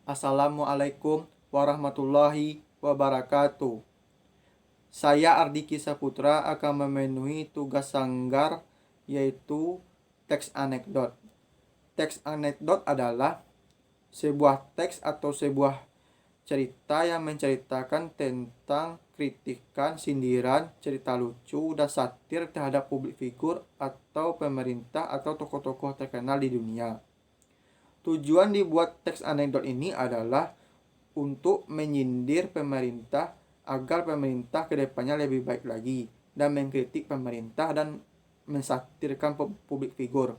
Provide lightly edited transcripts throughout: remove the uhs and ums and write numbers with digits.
Assalamualaikum warahmatullahi wabarakatuh. Saya Ardiki Saputra akan memenuhi tugas sanggar yaitu teks anekdot. Teks anekdot adalah sebuah teks atau sebuah cerita yang menceritakan tentang kritikan, sindiran, cerita lucu, dan satir terhadap publik figur atau pemerintah atau tokoh-tokoh terkenal di dunia. Tujuan dibuat teks anekdot ini adalah untuk menyindir pemerintah agar pemerintah kedepannya lebih baik lagi dan mengkritik pemerintah dan mensatirkan publik figur.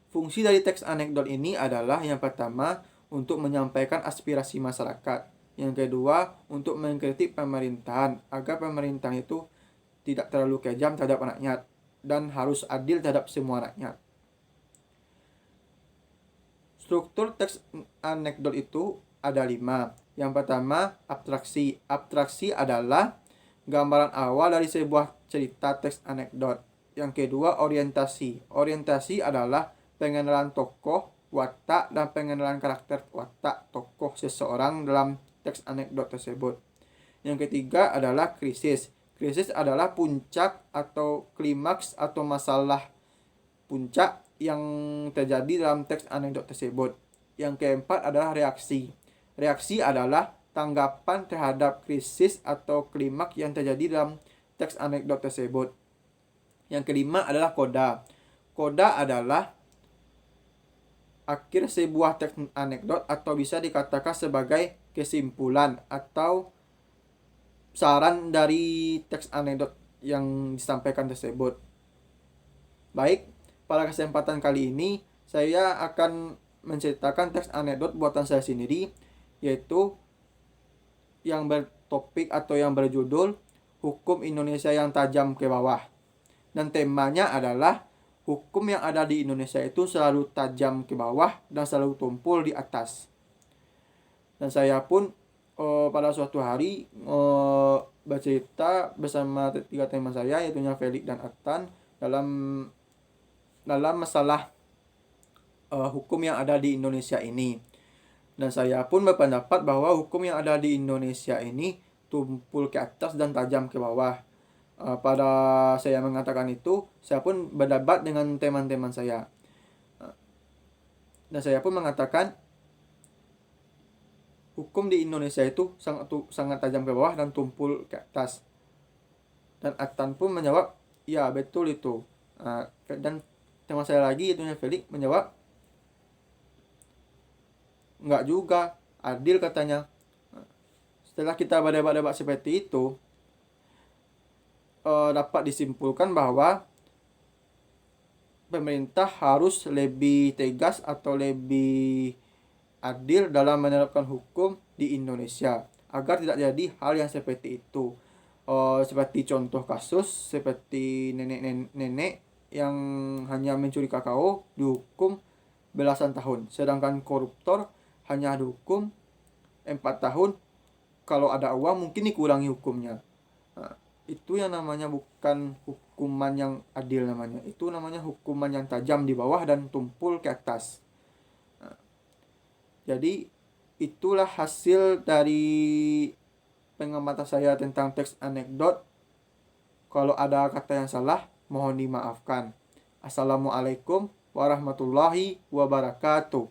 Fungsi dari teks anekdot ini adalah yang pertama untuk menyampaikan aspirasi masyarakat, yang kedua untuk mengkritik pemerintahan agar pemerintah itu tidak terlalu kejam terhadap rakyat dan harus adil terhadap semua rakyat. Struktur teks anekdot itu ada 5. Yang pertama, abstraksi. Abstraksi adalah gambaran awal dari sebuah cerita teks anekdot. Yang kedua, orientasi. Orientasi adalah pengenalan tokoh, watak, dan pengenalan karakter watak tokoh seseorang dalam teks anekdot tersebut. Yang ketiga adalah krisis. Krisis adalah puncak atau klimaks atau masalah puncak yang terjadi dalam teks anekdot tersebut. Yang keempat adalah reaksi. Reaksi adalah tanggapan terhadap krisis atau klimaks yang terjadi dalam teks anekdot tersebut. Yang kelima adalah koda. Koda adalah akhir sebuah teks anekdot atau bisa dikatakan sebagai kesimpulan atau saran dari teks anekdot yang disampaikan tersebut. Baik, pada kesempatan kali ini saya akan menceritakan teks anekdot buatan saya sendiri, yaitu yang bertopik atau yang berjudul Hukum Indonesia yang Tajam ke Bawah. Dan temanya adalah hukum yang ada di Indonesia itu selalu tajam ke bawah dan selalu tumpul di atas. Dan saya pun pada suatu hari bercerita bersama 3 teman saya, yaitu Felix dan Atan, dalam masalah hukum yang ada di Indonesia ini. Dan saya pun berpendapat bahwa hukum yang ada di Indonesia ini tumpul ke atas dan tajam ke bawah. Pada saya mengatakan itu, saya pun berdebat dengan teman-teman saya. Dan saya pun mengatakan hukum di Indonesia itu sangat tajam ke bawah dan tumpul ke atas. Dan Atan pun menjawab, ya betul itu. Dan teman saya lagi, itu Felix, menjawab, enggak juga, adil katanya. Setelah kita berdebat-debat seperti itu, dapat disimpulkan bahwa pemerintah harus lebih tegas atau lebih adil dalam menerapkan hukum di Indonesia agar tidak jadi hal yang seperti itu. Seperti contoh kasus seperti nenek-nenek yang hanya mencuri kakao dihukum belasan tahun, sedangkan koruptor hanya dihukum 4 tahun. Kalau ada uang mungkin dikurangi hukumnya. Itu yang namanya bukan hukuman yang adil namanya. Itu namanya hukuman yang tajam di bawah dan tumpul ke atas. Jadi itulah hasil dari pengamatan saya tentang teks anekdot. Kalau ada kata yang salah, mohon dimaafkan. Assalamualaikum warahmatullahi wabarakatuh.